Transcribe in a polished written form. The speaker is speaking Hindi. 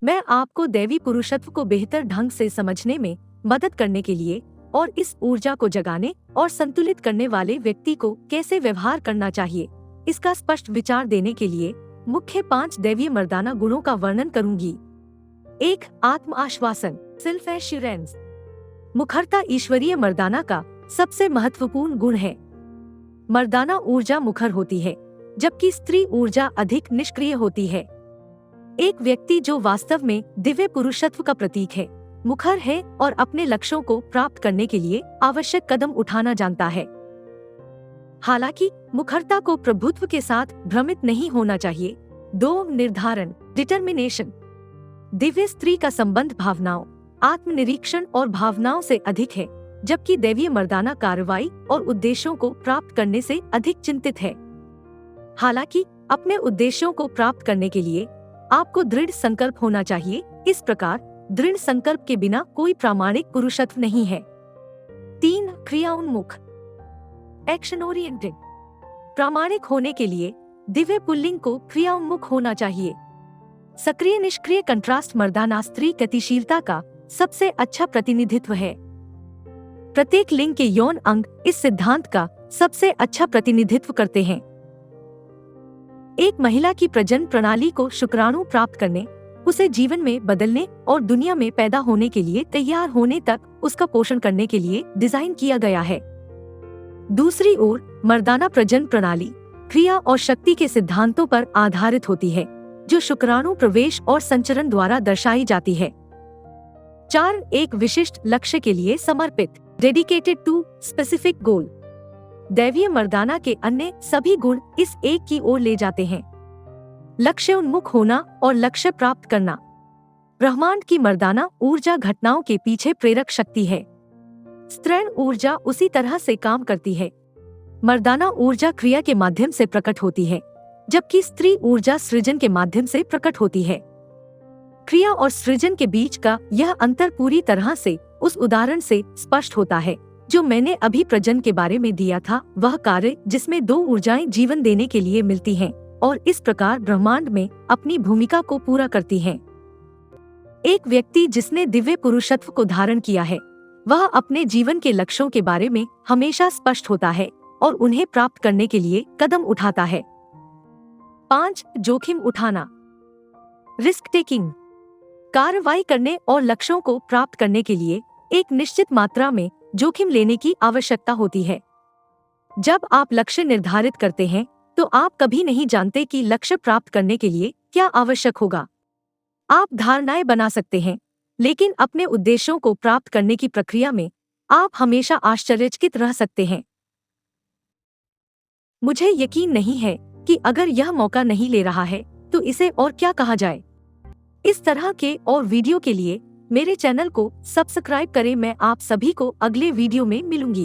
मैं आपको दैवी पुरुषत्व को बेहतर ढंग से समझने में मदद करने के लिए और इस ऊर्जा को जगाने और संतुलित करने वाले व्यक्ति को कैसे व्यवहार करना चाहिए, इसका स्पष्ट विचार देने के लिए मुख्य 5 दैवीय मर्दाना गुणों का वर्णन करूंगी। 1. आत्म आश्वासन, सेल्फ एश्योरेंस। मुखरता ईश्वरीय मर्दाना का सबसे महत्वपूर्ण गुण है। मर्दाना ऊर्जा मुखर होती है, जबकि स्त्री ऊर्जा अधिक निष्क्रिय होती है। एक व्यक्ति जो वास्तव में दिव्य पुरुषत्व का प्रतीक है, मुखर है और अपने लक्ष्यों को प्राप्त करने के लिए आवश्यक कदम उठाना जानता है। हालांकि मुखरता को प्रभुत्व के साथ भ्रमित नहीं होना चाहिए। 2. निर्धारण, डिटर्मिनेशन। दिव्य स्त्री का संबंध भावनाओं, आत्मनिरीक्षण और भावनाओं से अधिक है, जबकि दैवीय मर्दाना कार्रवाई और उद्देश्यों को प्राप्त करने से अधिक चिंतित है। हालांकि अपने उद्देश्यों को प्राप्त करने के लिए आपको दृढ़ संकल्प होना चाहिए। इस प्रकार दृढ़ संकल्प के बिना कोई प्रामाणिक पुरुषत्व नहीं है। 3. क्रियाउन्मुख, एक्शन ओरिएंटेड। प्रामाणिक होने के लिए दिव्य पुल्लिंग को क्रियाउन्मुख होना चाहिए। सक्रिय निष्क्रिय कंट्रास्ट मर्दाना स्त्री गतिशीलता का सबसे अच्छा प्रतिनिधित्व है। प्रत्येक लिंग के यौन अंग इस सिद्धांत का सबसे अच्छा प्रतिनिधित्व करते हैं। एक महिला की प्रजनन प्रणाली को शुक्राणु प्राप्त करने, उसे जीवन में बदलने और दुनिया में पैदा होने के लिए तैयार होने तक उसका पोषण करने के लिए डिजाइन किया गया है। दूसरी ओर मर्दाना प्रजनन प्रणाली क्रिया और शक्ति के सिद्धांतों पर आधारित होती है, जो शुक्राणु प्रवेश और संचरण द्वारा दर्शाई जाती है। 4. एक विशिष्ट लक्ष्य के लिए समर्पित, डेडिकेटेड टू स्पेसिफिक गोल। दैवीय मर्दाना के अन्य सभी गुण इस एक की ओर ले जाते हैं, लक्ष्य उन्मुख होना और लक्ष्य प्राप्त करना। ब्रह्मांड की मर्दाना ऊर्जा घटनाओं के पीछे प्रेरक शक्ति है। स्त्रीण ऊर्जा उसी तरह से काम करती है। मर्दाना ऊर्जा क्रिया के माध्यम से प्रकट होती है, जबकि स्त्री ऊर्जा सृजन के माध्यम से प्रकट होती है। क्रिया और सृजन के बीच का यह अंतर पूरी तरह से उस उदाहरण से स्पष्ट होता है जो मैंने अभी प्रजनन के बारे में दिया था। वह कार्य जिसमें 2 ऊर्जाएं जीवन देने के लिए मिलती हैं और इस प्रकार ब्रह्मांड में अपनी भूमिका को पूरा करती हैं। एक व्यक्ति जिसने दिव्य पुरुषत्व को धारण किया है, वह अपने जीवन के लक्ष्यों के बारे में हमेशा स्पष्ट होता है और उन्हें प्राप्त करने के लिए कदम उठाता है। 5. जोखिम उठाना, रिस्क टेकिंग। कार्रवाई करने और लक्ष्यों को प्राप्त करने के लिए एक निश्चित मात्रा में जोखिम लेने की आवश्यकता होती है। जब आप लक्ष्य निर्धारित करते हैं तो आप कभी नहीं जानते कि लक्ष्य प्राप्त करने के लिए क्या आवश्यक होगा। आप धारणाएं बना सकते हैं, लेकिन अपने उद्देश्यों को प्राप्त करने की प्रक्रिया में आप हमेशा आश्चर्यचकित रह सकते हैं। मुझे यकीन नहीं है कि अगर यह मौका नहीं ले रहा है तो इसे और क्या कहा जाए। इस तरह के और वीडियो के लिए मेरे चैनल को सब्सक्राइब करें। मैं आप सभी को अगले वीडियो में मिलूंगी।